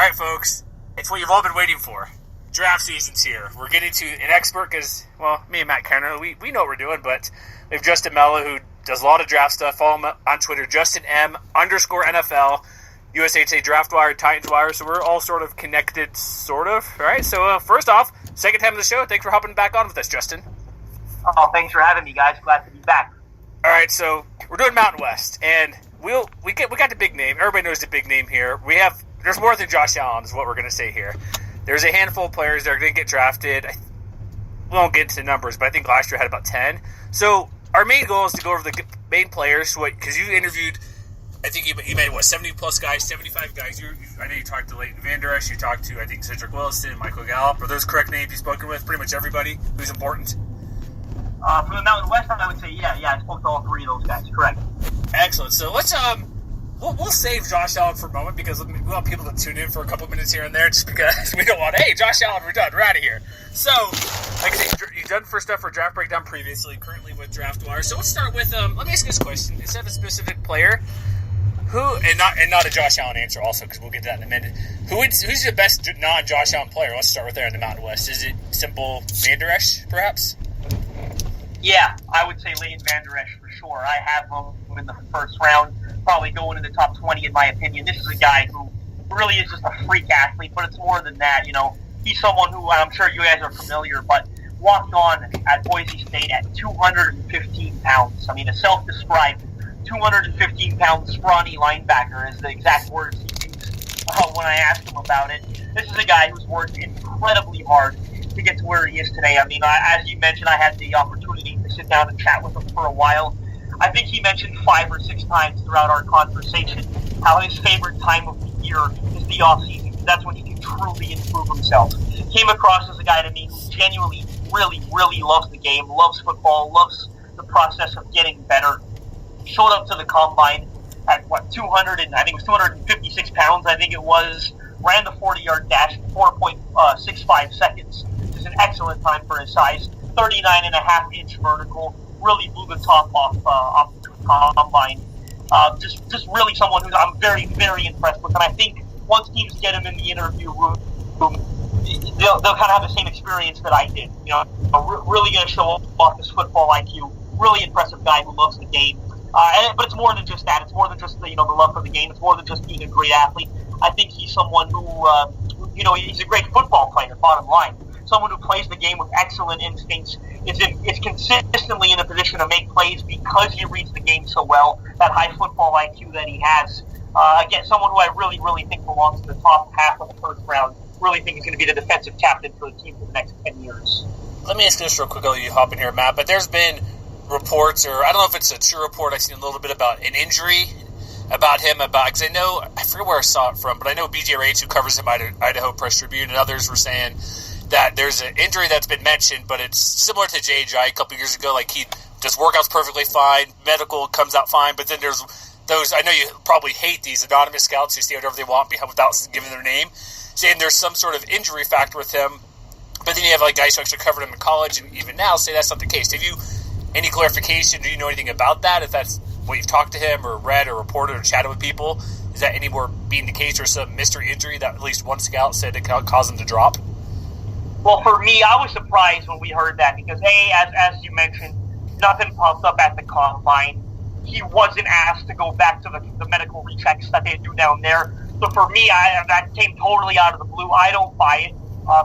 Alright, folks, it's what you've all been waiting for. Draft season's here. We're getting to an expert because, well, me and Matt Kenner, we know what we're doing, but we have Justin Mello, who does a lot of draft stuff. Follow him on Twitter, JustinM_NFL, USA Today Draft Wire, Titans Wire, so we're all sort of connected, sort of. Alright, so first off, second time of the show, thanks for hopping back on with us, Justin. Oh, thanks for having me, guys. Glad to be back. Alright, so we're doing Mountain West, and we got the big name. Everybody knows the big name here. There's more than Josh Allen is what we're going to say here. There's a handful of players that are going to get drafted. We won't get into the numbers, but I think last year had about 10. So our main goal is to go over the main players, because you interviewed, I think you made, 70-plus guys, 75 guys. I know you talked to Leighton Vander Esch, you talked to, I think, Cedric Wilson, Michael Gallup. Are those correct names you've spoken with? Pretty much everybody who's important? From the Mountain West, I would say, yeah, I spoke to all three of those guys, correct. Excellent. So let's, We'll save Josh Allen for a moment because we want people to tune in for a couple minutes here and there just because we don't want, hey, Josh Allen, we're done. We're out of here. So, like I said, you've done for stuff for Draft Breakdown previously, currently with Draft Wire. So let's start with, let me ask you this question. Instead of a specific player, and not a Josh Allen answer also because we'll get to that in a minute, who's the best non-Josh Allen player? Let's start with there in the Mountain West. Is it simple Vander Esch, perhaps? Yeah, I would say Leighton Vander Esch for sure. I have him in the first round, probably going in the top 20 in my opinion. This is a guy who really is just a freak athlete, but it's more than that. You know, he's someone who I'm sure you guys are familiar, but walked on at Boise State at 215 pounds. I mean, a self-described 215-pound scrawny linebacker is the exact words he used when I asked him about it. This is a guy who's worked incredibly hard to get to where he is today. I mean, as you mentioned, I had the opportunity to sit down and chat with him for a while. I think he mentioned 5 or 6 times throughout our conversation how his favorite time of the year is the off-season. That's when he can truly improve himself. Came across as a guy to me who genuinely, really, really loves the game, loves football, loves the process of getting better. Showed up to the combine at, 256 pounds, I think it was. Ran the 40-yard dash in 4.65 seconds. Which is an excellent time for his size. 39.5-inch vertical. Really blew the top off the combine. Just really someone who I'm very, very impressed with. And I think once teams get him in the interview room, they'll kind of have the same experience that I did. You know, really going to show off his football IQ. Really impressive guy who loves the game. But it's more than just that. It's more than just the love for the game. It's more than just being a great athlete. I think he's someone who, he's a great football player, bottom line. Someone who plays the game with excellent instincts, is consistently in a position to make plays because he reads the game so well, that high football IQ that he has. Again, someone who I really, really think belongs to the top half of the first round. Really think he's going to be the defensive captain for the team for the next 10 years. Let me ask this real quick while you hop in here, Matt, but there's been reports, or I don't know if it's a true report, I've seen a little bit about an injury about him, because I forget where I saw it from, but I know BJ Rates, who covers him at Idaho Press Tribune, and others were saying that there's an injury that's been mentioned, but it's similar to JJ a couple years ago. Like, he does workouts perfectly fine, medical comes out fine, but then there's those, I know you probably hate these anonymous scouts who say whatever they want without giving their name, saying there's some sort of injury factor with him, but then you have like guys who actually covered him in college, and even now say that's not the case. Have you any clarification? Do you know anything about that? If that's what you've talked to him or read or reported or chatted with people, is that any more being the case, or some mystery injury that at least one scout said it caused him to drop? Well, for me, I was surprised when we heard that because, as you mentioned, nothing popped up at the combine. He wasn't asked to go back to the medical rechecks that they do down there. So for me, that came totally out of the blue. I don't buy it.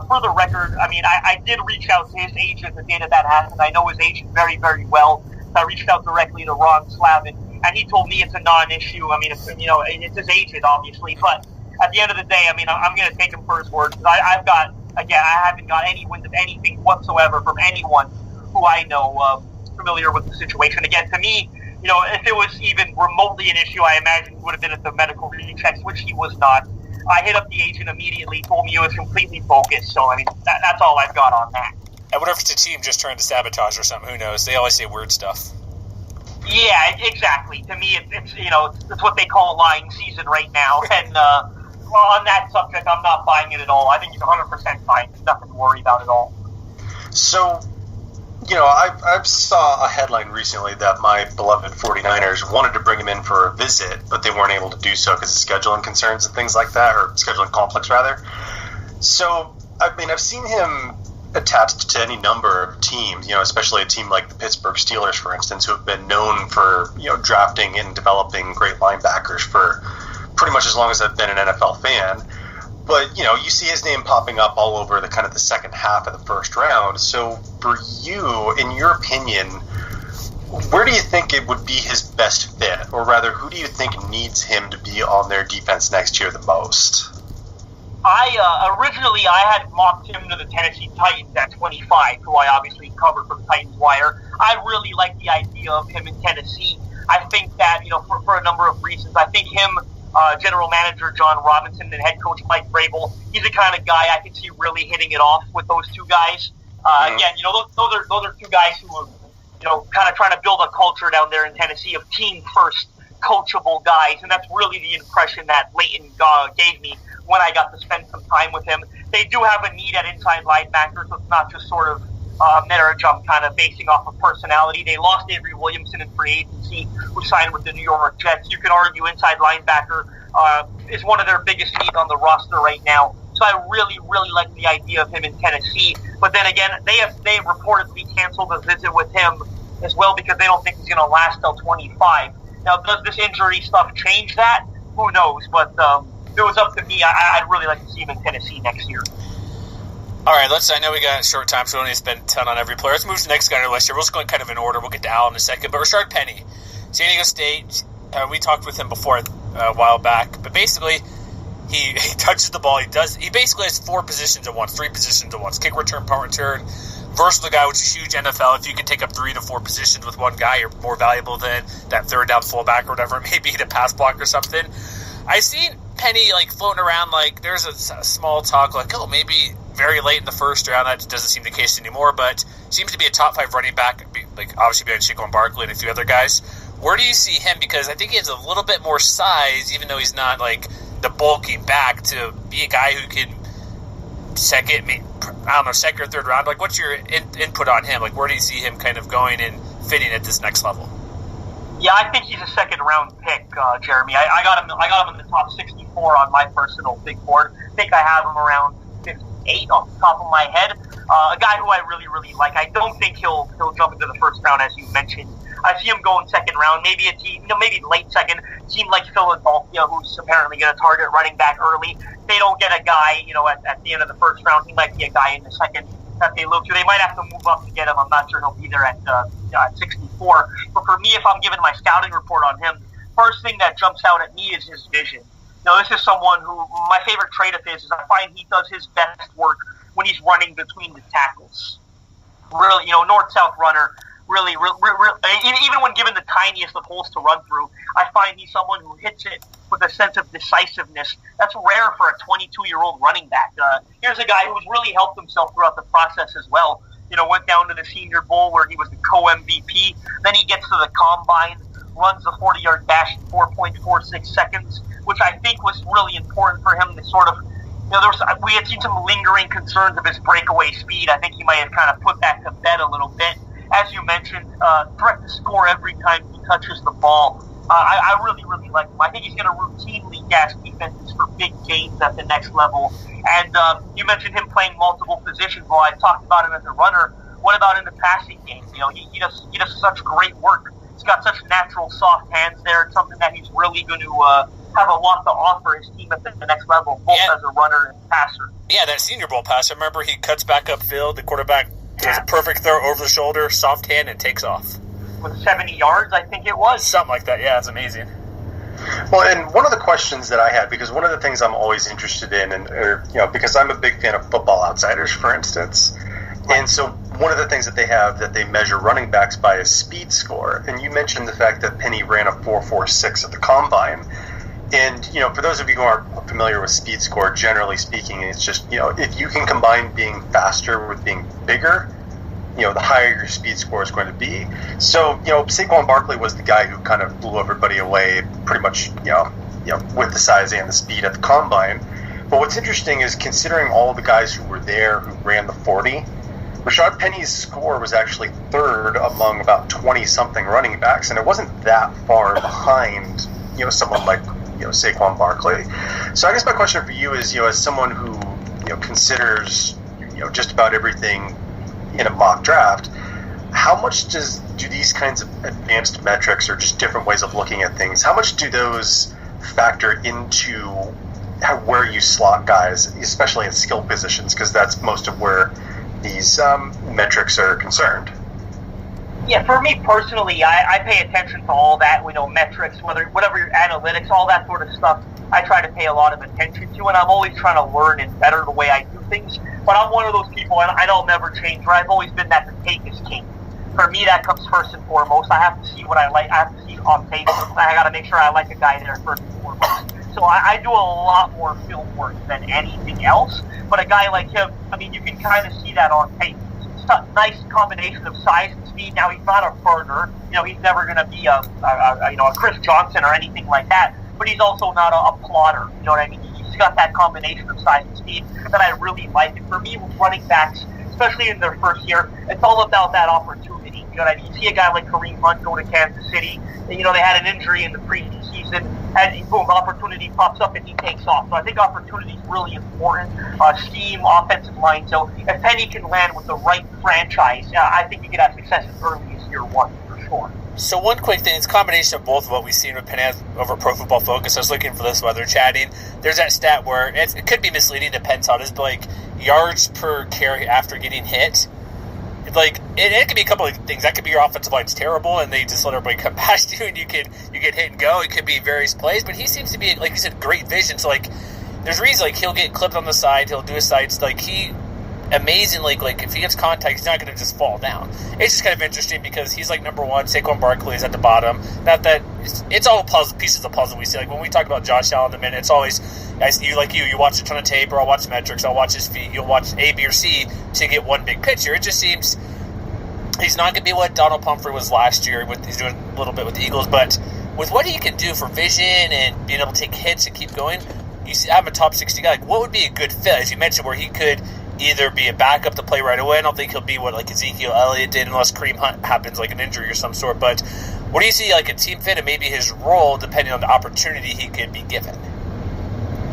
For the record, I mean, I did reach out to his agent the day that happened. I know his agent very, very well. I reached out directly to Ron Slavin, and he told me it's a non-issue. I mean, it's his agent, obviously. But at the end of the day, I mean, I'm going to take him for his word. I haven't got any wind of anything whatsoever from anyone who I know familiar with the situation. Again, to me, if it was even remotely an issue, I imagine he would have been at the medical rechecks, which he was not. I hit up the agent immediately, told me he was completely focused. So, I mean, that's all I've got on that. I wonder if it's a team just trying to sabotage or something. Who knows? They always say weird stuff. Yeah, exactly. To me, it's what they call a lying season right now. And on that subject, I'm not buying it at all. I think he's 100% fine. There's nothing to worry about at all. So, I saw a headline recently that my beloved 49ers wanted to bring him in for a visit, but they weren't able to do so because of scheduling concerns and things like that, or scheduling conflicts, rather. So, I've seen him attached to any number of teams, especially a team like the Pittsburgh Steelers, for instance, who have been known for, drafting and developing great linebackers for pretty much as long as I've been an NFL fan. But, you see his name popping up all over the kind of the second half of the first round. So for you, in your opinion, where do you think it would be his best fit? Or rather, who do you think needs him to be on their defense next year the most? Originally I had mocked him to the Tennessee Titans at 25, who I obviously covered for the Titans Wire. I really like the idea of him in Tennessee. I think that, for a number of reasons. I think him, General Manager John Robinson and Head Coach Mike Vrabel, he's the kind of guy I can see really hitting it off with those two guys. Again, those are two guys who are, kind of trying to build a culture down there in Tennessee of team first, coachable guys, and that's really the impression that Leighton gave me when I got to spend some time with him. They do have a need at inside linebacker, so it's not just sort of meta jump kind of basing off of personality. They lost Avery Williamson in free agency, who signed with the New York Jets. You could argue inside linebacker is one of their biggest needs on the roster right now. So I really, really like the idea of him in Tennessee. But then again, they reportedly canceled a visit with him as well because they don't think he's going to last till 25. Now, does this injury stuff change that? Who knows? But if it was up to me, I'd really like to see him in Tennessee next year. All right, I know we got a short time, so we don't need to spend a ton on every player. Let's move to the next guy on our list here. We're just going kind of in order. We'll get to Al in a second. But Rashard Penny, San Diego State, we talked with him before a while back. But basically, he touches the ball. He basically has three positions at once. Kick return, punt return. Versatile guy, which is huge NFL. If you can take up 3 to 4 positions with one guy, you're more valuable than that third down fullback or whatever it may be to pass block or something. I've seen Penny floating around there's a small talk maybe very late in the first round. That doesn't seem the case anymore, but seems to be a top 5 running back, obviously behind Saquon Barkley and a few other guys. Where do you see him? Because I think he has a little bit more size, even though he's not the bulky back, to be a guy who can second or third round. What's your input on him? Where do you see him kind of going and fitting at this next level? Yeah, I think he's a second round pick, Jeremy. I got him in the top 64 on my personal big board. I think I have him around 58 off the top of my head. A guy who I really, really like. I don't think he'll jump into the first round, as you mentioned. I see him going second round, maybe a team, maybe late second. Team like Philadelphia, who's apparently going to target running back early. They don't get a guy, at the end of the first round. He might be a guy in the second that they look to. They might have to move up to get him. I'm not sure he'll be there at 64. But for me, if I'm giving my scouting report on him, first thing that jumps out at me is his vision. This is someone who, my favorite trait of his is I find he does his best work when he's running between the tackles. Really, north-south runner, really, even when given the tiniest of holes to run through, I find he's someone who hits it with a sense of decisiveness. That's rare for a 22-year-old running back. Here's a guy who's really helped himself throughout the process as well. Went down to the Senior Bowl where he was the co-MVP. Then he gets to the Combine, runs the 40-yard dash in 4.46 seconds, which I think was really important for him to sort of, we had seen some lingering concerns of his breakaway speed. I think he might have kind of put that to bed a little bit. As you mentioned, threat to score every time he touches the ball. I really, really like him. I think he's going to routinely gas defenses for big gains at the next level. And you mentioned him playing multiple positions. Well, I talked about him as a runner. What about in the passing game? He does such great work. He's got such natural, soft hands there. It's something that he's really going to have a lot to offer his team at the next level, both as a runner and passer. Yeah, that Senior Bowl pass. I remember he cuts back upfield. The quarterback does a perfect throw over the shoulder, soft hand, and takes off. With 70 yards, I think it was. Something like that, yeah, it's amazing. Well, and one of the questions that I had, because one of the things I'm always interested in, because I'm a big fan of Football Outsiders, for instance, and so one of the things that they have that they measure running backs by is speed score, and you mentioned the fact that Penny ran a 4.46 at the Combine, and, for those of you who aren't familiar with speed score, generally speaking, it's just, if you can combine being faster with being bigger, the higher your speed score is going to be. So, Saquon Barkley was the guy who kind of blew everybody away pretty much, with the size and the speed at the Combine. But what's interesting is considering all the guys who were there who ran the 40, Rashad Penny's score was actually third among about 20-something running backs, and it wasn't that far behind, someone like, Saquon Barkley. So I guess my question for you is, as someone who, considers, just about everything in a mock draft, how much do these kinds of advanced metrics or just different ways of looking at things, how much do those factor into where you slot guys, especially in skill positions, because that's most of where these metrics are concerned? Yeah, for me personally, I pay attention to all that, metrics, whatever your analytics, all that sort of stuff. I try to pay a lot of attention to, and I'm always trying to learn and better the way I do things. But I'm one of those people, and I don't never change, right? I've always been that the tape is king. For me, that comes first and foremost. I have to see what I like. I have to see on tape. I got to make sure I like a guy there first and foremost. So I do a lot more film work than anything else. But a guy like him, you can kind of see that on tape. It's a nice combination of size and speed. Now, he's not a burner. He's never going to be a Chris Johnson or anything like that. But he's also not a plotter. You know what I mean? He's got that combination of size and speed that I really like. And for me, with running backs, especially in their first year, it's all about that opportunity. You know what I mean? You see a guy like Kareem Hunt go to Kansas City, and, they had an injury in the preseason, and boom, opportunity pops up and he takes off. So I think opportunity is really important. Scheme, offensive line. So if Penny can land with the right franchise, I think he could have success as early as year one, for sure. So one quick thing, it's a combination of both of what we've seen with Penny over Pro Football Focus. I was looking for this while they're chatting. There's that stat where it could be misleading, depends on it, but yards per carry after getting hit. It could be a couple of things. That could be your offensive line's terrible and they just let everybody come past you and you get hit and go. It could be various plays, but he seems to be, like you said, great vision. So there's reasons he'll get clipped on the side, he'll do his sides. He amazingly, if he gets contact, he's not going to just fall down. It's just kind of interesting because he's number one. Saquon Barkley is at the bottom. Not that it's all pieces of puzzle we see. When we talk about Josh Allen in a minute, it's always you watch a ton of tape, or I'll watch metrics, I'll watch his feet, you'll watch A, B, or C to get one big picture. It just seems he's not going to be what Donald Pumphrey was last year. He's doing a little bit with the Eagles, but with what he can do for vision and being able to take hits and keep going, you see, I'm a top 60 guy. What would be a good fit, as you mentioned, where he could either be a backup to play right away? I don't think he'll be what Ezekiel Elliott did unless Kareem Hunt happens an injury or some sort. But what do you see a team fit and maybe his role depending on the opportunity he could be given?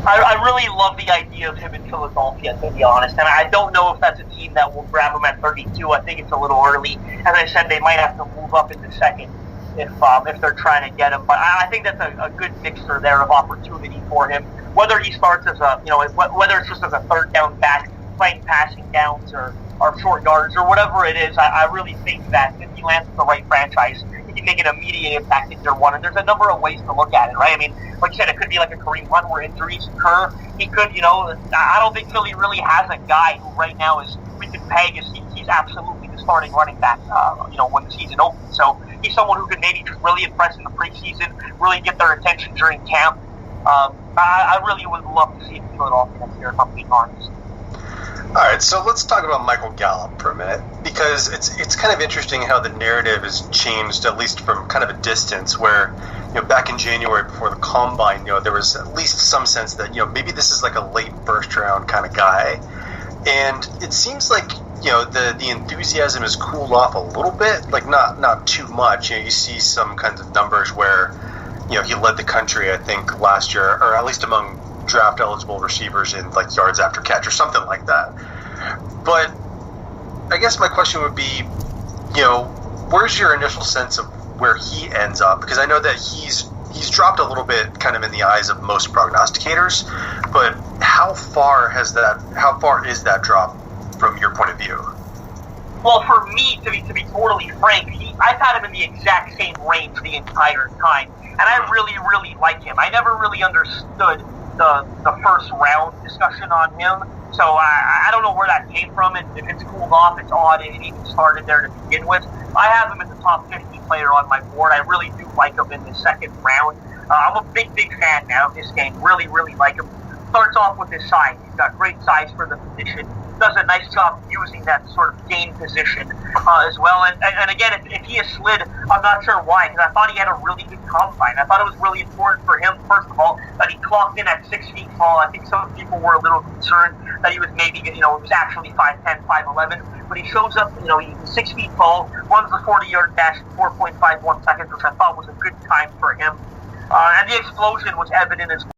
I really love the idea of him in Philadelphia, to be honest. And I don't know if that's a team that will grab him at 32. I think it's a little early. As I said, they might have to move up in the second if they're trying to get him. But I think that's a good mixture there of opportunity for him. Whether he starts as whether it's just as a third down back, playing passing downs or short yards or whatever it is, I really think that if he lands with the right franchise, he can make an immediate impact in year one. And there's a number of ways to look at it, right? Like you said, it could be like a Kareem Hunt where injuries occur. He could, I don't think Philly really has a guy who right now we can peg as he's absolutely the starting running back, when the season opens. So he's someone who could maybe just really impress in the preseason, really get their attention during camp. I really would love to see him in Philadelphia next year, if I'm being honest. All right, so let's talk about Michael Gallup for a minute, because it's kind of interesting how the narrative has changed, at least from kind of a distance, where back in January before the Combine, there was at least some sense that maybe this is a late first round kind of guy, and it seems like the enthusiasm has cooled off a little bit, not too much. You see some kinds of numbers where he led the country, I think, last year, or at least among draft eligible receivers in yards after catch or something like that. But I guess my question would be, where's your initial sense of where he ends up? Because I know that he's dropped a little bit kind of in the eyes of most prognosticators, but how far is that drop from your point of view? Well, for me, to be totally frank, I've had him in the exact same range the entire time, and I really, really like him. I never really understood the first round discussion on him, so I don't know where that came from, and if it's cooled off, it's odd it even started there to begin with. I have him as a top 50 player on my board. I really do like him in the second round. I'm a big fan now of this game. Really, really like him. starts off with his size. He's got great size for the position. Does a nice job using that sort of game position as well. And again, if he has slid, I'm not sure why, because I thought he had a really good combine. I thought it was really important for him, first of all, that he clocked in at 6 feet tall. I think some people were a little concerned that he was maybe, he was actually 5'10", 5'11", but he shows up, he's 6 feet tall, runs the 40-yard dash in 4.51 seconds, which I thought was a good time for him. And the explosion was evident as well.